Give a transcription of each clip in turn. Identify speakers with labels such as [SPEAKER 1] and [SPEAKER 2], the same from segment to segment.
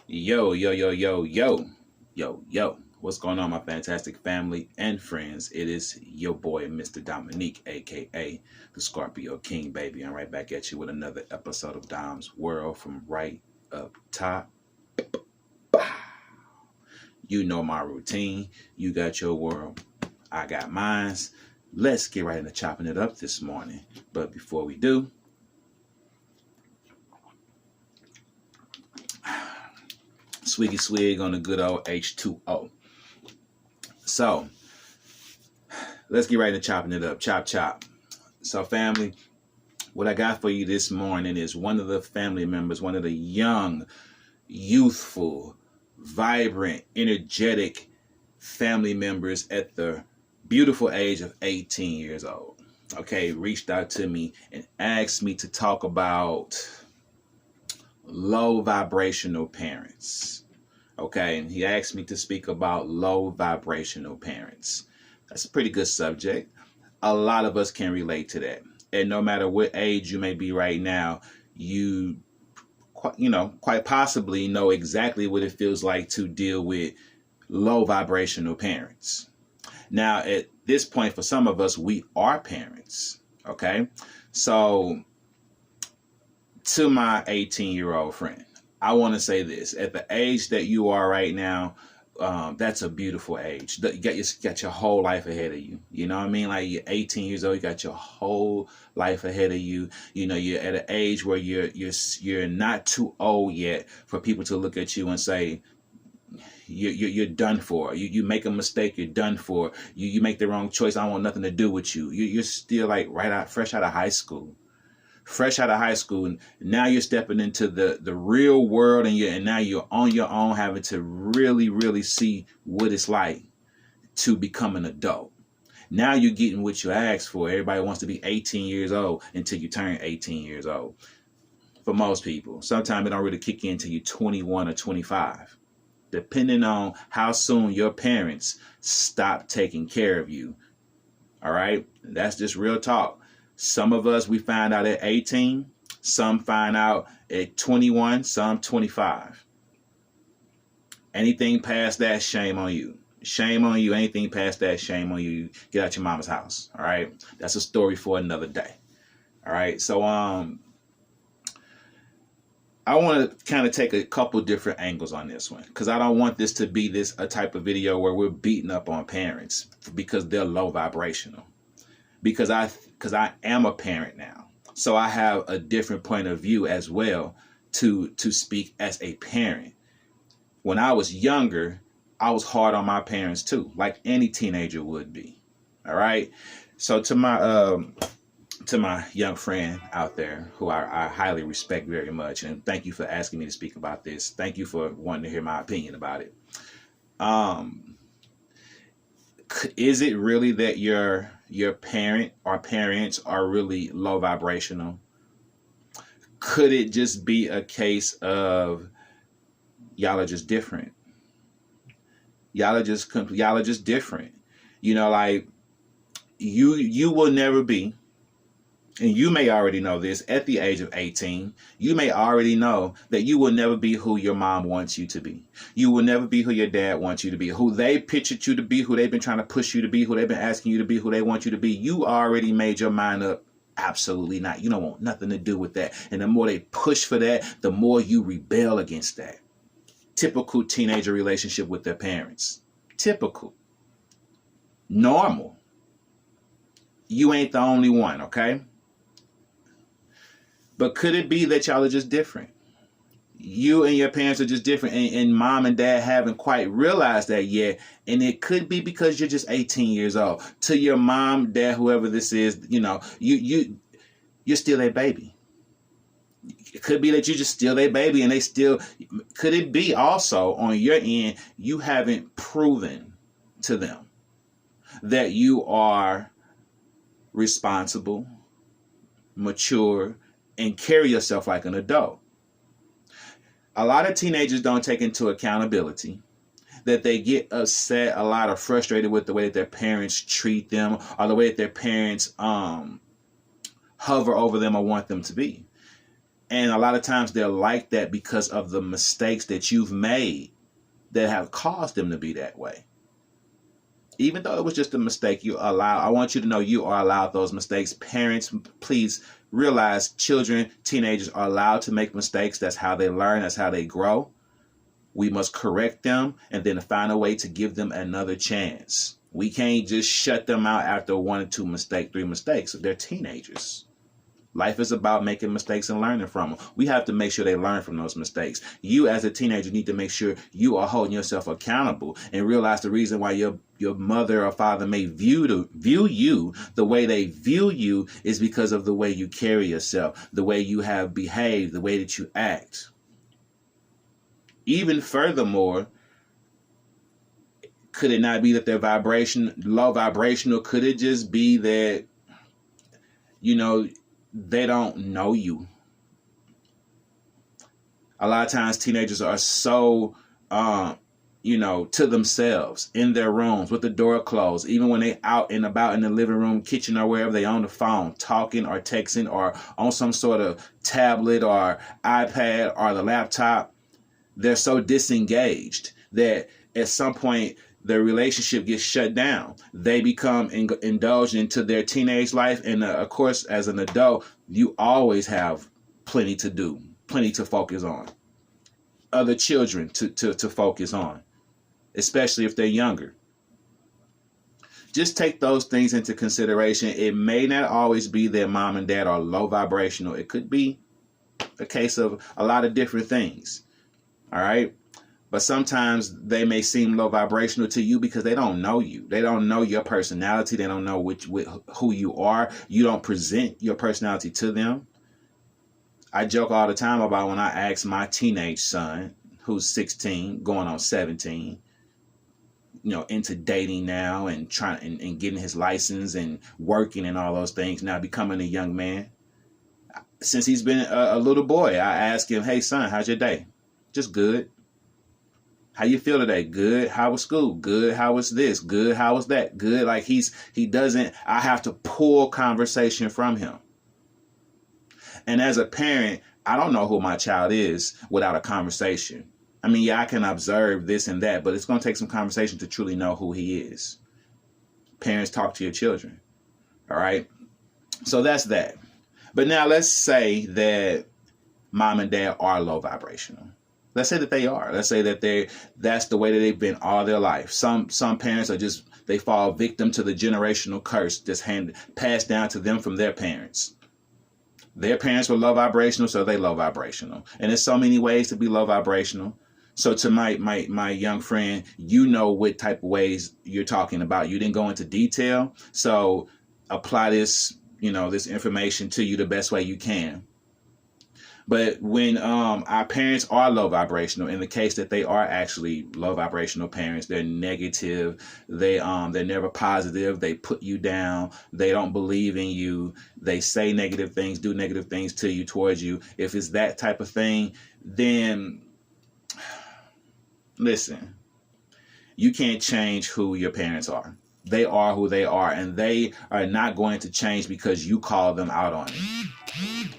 [SPEAKER 1] Yo, yo, yo, yo, yo, yo, yo. What's going on, my fantastic family and friends? It is your boy, Mr. Dominique, aka the Scorpio King, baby. I'm right back at you with another episode of Dom's World from right up top. You know my routine. You got your world. I got mine's. Let's get right into chopping it up this morning. But before we do, swiggy swig on the good old H2O. So, let's get right into chopping it up. Chop, chop. So, family, what I got for you this morning is one of the family members, one of the young, youthful, vibrant, energetic family members at the beautiful age of 18 years old. Okay, reached out to me and asked me to talk about low vibrational parents. Okay, and he asked me to speak about low vibrational parents. That's a pretty good subject. A lot of us can relate to that. And no matter what age you may be right now, you quite possibly know exactly what it feels like to deal with low vibrational parents. Now, at this point, for some of us, we are parents. Okay, so to my 18-year-old friend, I want to say this. At the age that you are right now, that's a beautiful age. You got your whole life ahead of you. You know what I mean? Like, you're 18 years old, you got your whole life ahead of you. You know, you're at an age where you're not too old yet for people to look at you and say, you're done for. You make a mistake, you're done for. You make the wrong choice, I want nothing to do with you. You're still like fresh out of high school. And now you're stepping into the real world, and now you're on your own, having to really see what it's like to become an adult. Now you're getting what you asked for. Everybody wants to be 18 years old until you turn 18 years old. For most people, sometimes it don't really kick in until you're 21 or 25, depending on how soon your parents stop taking care of you. All right, that's just real talk. Some of us, we find out at 18, some find out at 21, some 25. Anything past that, shame on you. Shame on you. Anything past that, shame on you. Get out your mama's house. All right. That's a story for another day. All right. So, I want to kind of take a couple different angles on this one, because I don't want this to be a type of video where we're beating up on parents because they're low vibrational. Because I am a parent now, so I have a different point of view as well to speak as a parent. When I was younger, I was hard on my parents too, like any teenager would be. All right. So to my young friend out there, who I highly respect very much, and thank you for asking me to speak about this. Thank you for wanting to hear my opinion about it. Is it really that your parent or parents are really low vibrational? Could it just be a case of y'all are just different? Y'all are just different. You know, like you will never be, and you may already know this, at the age of 18, you may already know that you will never be who your mom wants you to be. You will never be who your dad wants you to be, who they pictured you to be, who they've been trying to push you to be, who they've been asking you to be, who they want you to be. You already made your mind up. Absolutely not. You don't want nothing to do with that. And the more they push for that, the more you rebel against that. Typical teenager relationship with their parents. Typical. Normal. You ain't the only one, okay? But could it be that y'all are just different? You and your parents are just different, and mom and dad haven't quite realized that yet. And it could be because you're just 18 years old. To your mom, dad, whoever this is, you know, you're still a baby. It could be that you're just still a baby, and they still. Could it be also on your end, you haven't proven to them that you are responsible, mature, and carry yourself like an adult? A lot of teenagers don't take into accountability that they get upset, a lot of frustrated with the way that their parents treat them, or the way that their parents hover over them or want them to be. And a lot of times they're like that because of the mistakes that you've made that have caused them to be that way. Even though it was just a mistake, I want you to know you are allowed those mistakes. Parents, please realize children, teenagers are allowed to make mistakes. That's how they learn. That's how they grow. We must correct them and then find a way to give them another chance. We can't just shut them out after 1 or 2 mistakes, 3 mistakes. They're teenagers. Life is about making mistakes and learning from them. We have to make sure they learn from those mistakes. You as a teenager need to make sure you are holding yourself accountable and realize the reason why your mother or father may view you the way they view you is because of the way you carry yourself, the way you have behaved, the way that you act. Even furthermore, could it not be that they're low vibrational? Could it just be that, they don't know you? A lot of times teenagers are so, to themselves in their rooms with the door closed. Even when they out and about in the living room, kitchen, or wherever, they on the phone, talking or texting or on some sort of tablet or iPad or the laptop. They're so disengaged that at some point their relationship gets shut down. They become indulged into their teenage life. And of course, as an adult, you always have plenty to do, plenty to focus on, other children to focus on, especially if they're younger. Just take those things into consideration. It may not always be that mom and dad are low vibrational. It could be a case of a lot of different things. All right. But sometimes they may seem low vibrational to you because they don't know you. They don't know your personality. They don't know who you are. You don't present your personality to them. I joke all the time about when I ask my teenage son, who's 16, going on 17, into dating now and trying and getting his license and working and all those things, now becoming a young man. Since he's been a little boy, I ask him, "Hey, son, how's your day?" "Just good." "How you feel today?" "Good." "How was school?" "Good." "How was this?" "Good." "How was that?" "Good." Like I have to pull conversation from him. And as a parent, I don't know who my child is without a conversation. I mean, yeah, I can observe this and that, but it's going to take some conversation to truly know who he is. Parents, talk to your children. All right. So that's that. But now let's say that mom and dad are low vibrational. Let's say that they are. Let's say that that's the way that they've been all their life. Some parents they fall victim to the generational curse that's passed down to them from their parents. Their parents were low vibrational, so they low vibrational. And there's so many ways to be low vibrational. So to my young friend, what type of ways you're talking about. You didn't go into detail. So apply this, this information to you the best way you can. But when our parents are low vibrational, in the case that they are actually low vibrational parents, they're negative, they're never positive, they put you down, they don't believe in you, they say negative things, do negative things to you, towards you. If it's that type of thing, then listen, you can't change who your parents are. They are who they are, and they are not going to change because you call them out on it.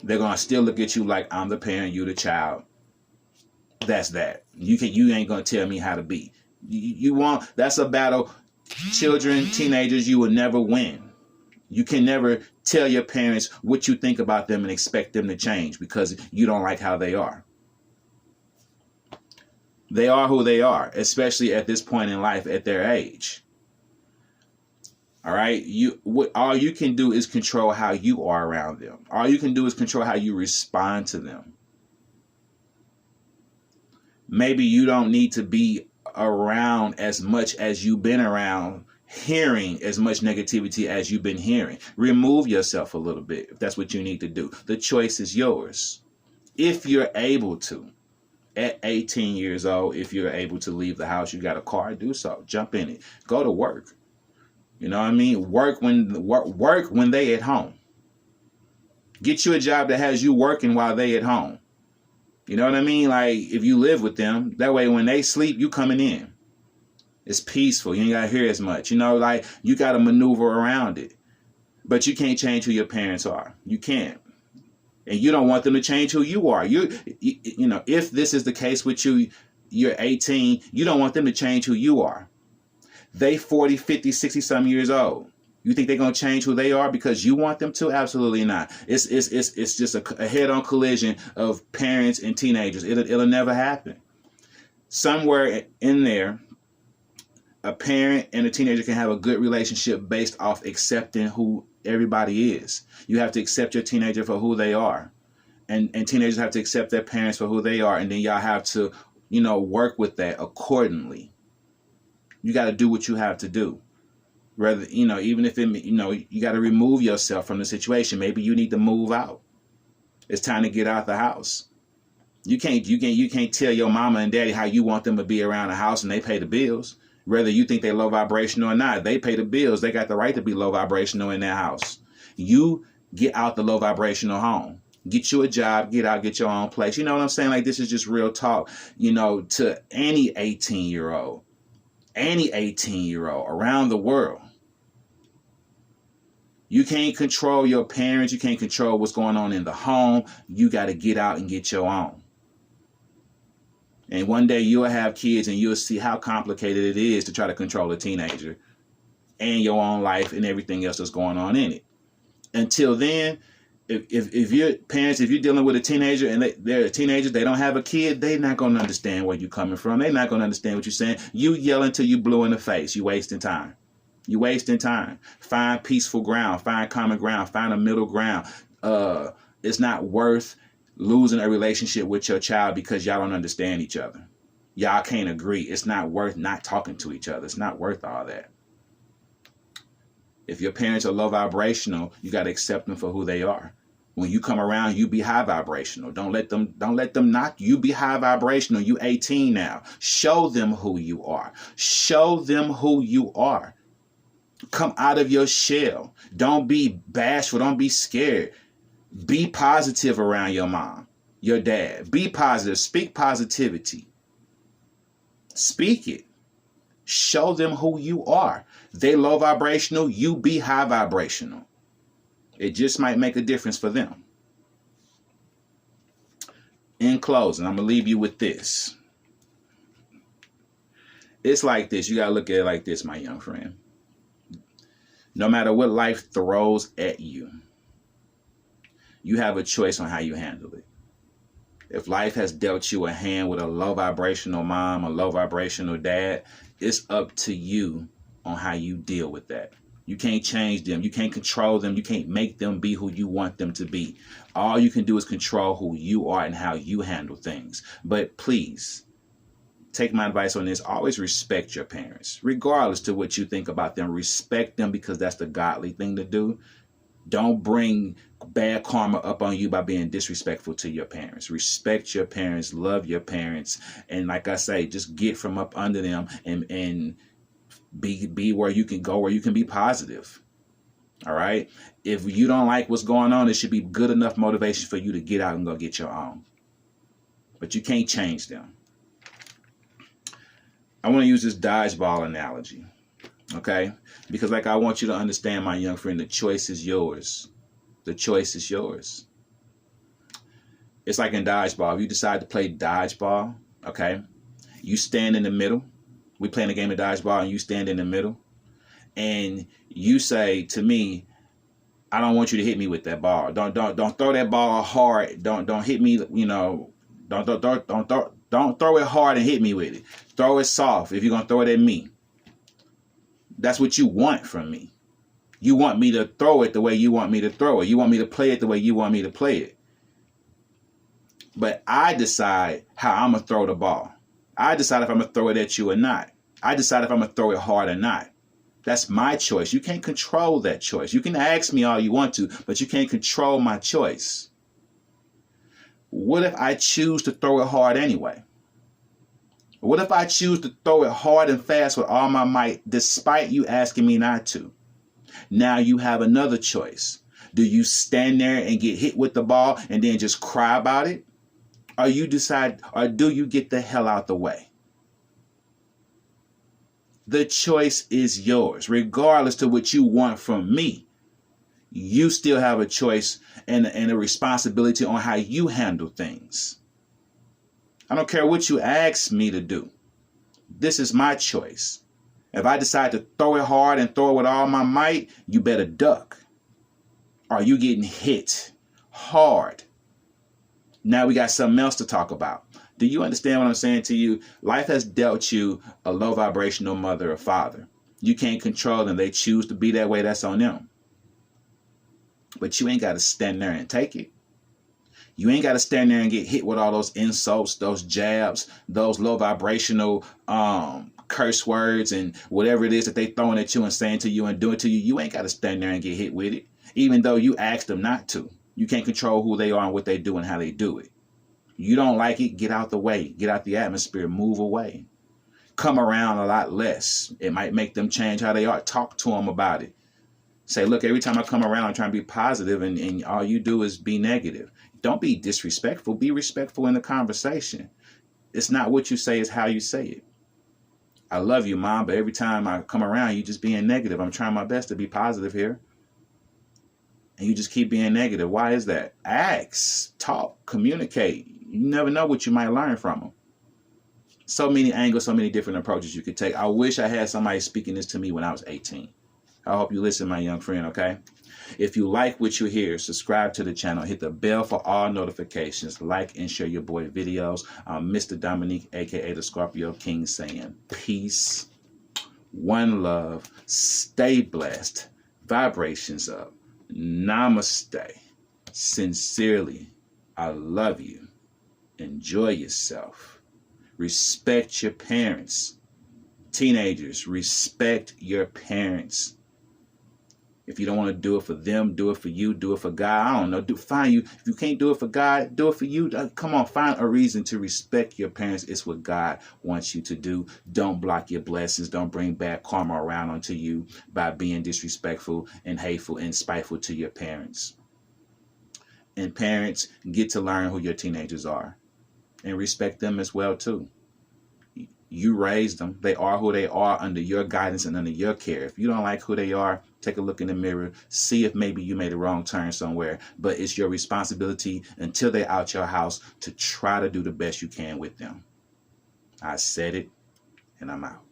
[SPEAKER 1] They're going to still look at you like, I'm the parent, you the child. That's that. You ain't going to tell me how to be. That's a battle. Children, teenagers, you will never win. You can never tell your parents what you think about them and expect them to change because you don't like how they are. They are who they are, especially at this point in life at their age. All right. All you can do is control how you are around them. All you can do is control how you respond to them. Maybe you don't need to be around as much as you've been around, hearing as much negativity as you've been hearing. Remove yourself a little bit if that's what you need to do. The choice is yours. If you're able to. At 18 years old, if you're able to leave the house, you got a car, do so. Jump in it. Go to work. You know what I mean? Work when they at home. Get you a job that has you working while they at home. You know what I mean? Like if you live with them, that way when they sleep, you coming in. It's peaceful. You ain't got to hear as much. Like you got to maneuver around it. But you can't change who your parents are. You can't. And you don't want them to change who you are. You know, if this is the case with you, you're 18, you don't want them to change who you are. They 40, 50, 60 some years old. You think they're going to change who they are because you want them to? Absolutely not. It's just a head-on collision of parents and teenagers. It'll never happen. Somewhere in there, a parent and a teenager can have a good relationship based off accepting who everybody is. You have to accept your teenager for who they are. And teenagers have to accept their parents for who they are. And then y'all have to, you know, work with that accordingly. You got to do what you have to do. Rather, you know, even if it, you know, you got to remove yourself from the situation. Maybe you need to move out. It's time to get out the house. You can't tell your mama and daddy how you want them to be around the house and they pay the bills. Whether you think they're low vibrational or not, they pay the bills. They got the right to be low vibrational in their house. You get out the low vibrational home. Get you a job, get out, get your own place. You know what I'm saying? Like, this is just real talk, you know, to any 18-year-old around the world. You can't control your parents. You can't control what's going on in the home. You got to get out and get your own. And one day you'll have kids and you'll see how complicated it is to try to control a teenager and your own life and everything else that's going on in it. Until then, if you're parents, if you're dealing with a teenager and they're teenagers, they don't have a kid, they're not going to understand where you're coming from. They're not going to understand what you're saying. You yelling till you blue in the face. You wasting time. You wasting time. Find peaceful ground. Find common ground. Find a middle ground. It's not worth losing a relationship with your child because y'all don't understand each other. Y'all can't agree. It's not worth not talking to each other. It's not worth all that. If your parents are low vibrational, you got to accept them for who they are. When you come around, you be high vibrational. Don't let them knock you. Be high vibrational. You 18 now. Show them who you are. Show them who you are. Come out of your shell. Don't be bashful. Don't be scared. Be positive around your mom, your dad. Be positive. Speak positivity. Speak it. Show them who you are. They low vibrational. You be high vibrational. It just might make a difference for them. In closing, I'm going to leave you with this. It's like this. You got to look at it like this, my young friend. No matter what life throws at you, you have a choice on how you handle it. If life has dealt you a hand with a low vibrational mom, a low vibrational dad, it's up to you on how you deal with that. You can't change them. You can't control them. You can't make them be who you want them to be. All you can do is control who you are and how you handle things. But please, take my advice on this. Always respect your parents. Regardless to what you think about them, respect them because that's the godly thing to do. Don't bring bad karma up on you by being disrespectful to your parents. Respect your parents. Love your parents. And like I say, just get from up under them and be where you can go, where you can be positive. All right. If you don't like what's going on, it should be good enough motivation for you to get out and go get your own. But you can't change them. I want to use this dodgeball analogy. Okay. Because like I want you to understand, my young friend, the choice is yours. The choice is yours. It's like in dodgeball. If you decide to play dodgeball, okay, you stand in the middle. We playing a game of dodgeball and you stand in the middle and you say to me, I don't want you to hit me with that ball. Don't throw that ball hard. Don't hit me, you know, don't throw it hard and hit me with it. Throw it soft if you're going to throw it at me. That's what you want from me. You want me to throw it the way you want me to throw it. You want me to play it the way you want me to play it. But I decide how I'm going to throw the ball. I decide if I'm going to throw it at you or not. I decide if I'm going to throw it hard or not. That's my choice. You can't control that choice. You can ask me all you want to, but you can't control my choice. What if I choose to throw it hard anyway? What if I choose to throw it hard and fast with all my might, despite you asking me not to? Now you have another choice. Do you stand there and get hit with the ball and then just cry about it? Or you decide, or do you get the hell out the way? The choice is yours, regardless to what you want from me. You still have a choice and a responsibility on how you handle things. I don't care what you ask me to do. This is my choice. If I decide to throw it hard and throw it with all my might, you better duck. Or you getting hit hard. Now we got something else to talk about. Do you understand what I'm saying to you? Life has dealt you a low vibrational mother or father. You can't control them. They choose to be that way. That's on them. But you ain't got to stand there and take it. You ain't got to stand there and get hit with all those insults, those jabs, those low vibrational curse words and whatever it is that they throwing at you and saying to you and doing to you. You ain't got to stand there and get hit with it, even though you asked them not to. You can't control who they are and what they do and how they do it. You don't like it, get out the way. Get out the atmosphere, move away. Come around a lot less. It might make them change how they are. Talk to them about it. Say, look, every time I come around, I'm trying to be positive, and all you do is be negative. Don't be disrespectful. Be respectful in the conversation. It's not what you say, it's how you say it. I love you, Mom, but every time I come around, you just being negative. I'm trying my best to be positive here. And you just keep being negative. Why is that? Ask, talk, communicate. You never know what you might learn from them. So many angles, so many different approaches you could take. I wish I had somebody speaking this to me when I was 18. I hope you listen, my young friend, okay? If you like what you hear, subscribe to the channel. Hit the bell for all notifications. Like and share your boy videos. I'm Mr. Dominique, a.k.a. the Scorpio King, saying peace, one love, stay blessed, vibrations up. Namaste. Sincerely, I love you. Enjoy yourself. Respect your parents. Teenagers, respect your parents. If you don't want to do it for them, do it for you, do it for God. I don't know. Find you. If you can't do it for God, do it for you. Come on, find a reason to respect your parents. It's what God wants you to do. Don't block your blessings. Don't bring bad karma around onto you by being disrespectful and hateful and spiteful to your parents. And parents, get to learn who your teenagers are and respect them as well, too. You raised them. They are who they are under your guidance and under your care. If you don't like who they are, take a look in the mirror. See if maybe you made a wrong turn somewhere. But it's your responsibility until they're out your house to try to do the best you can with them. I said it, and I'm out.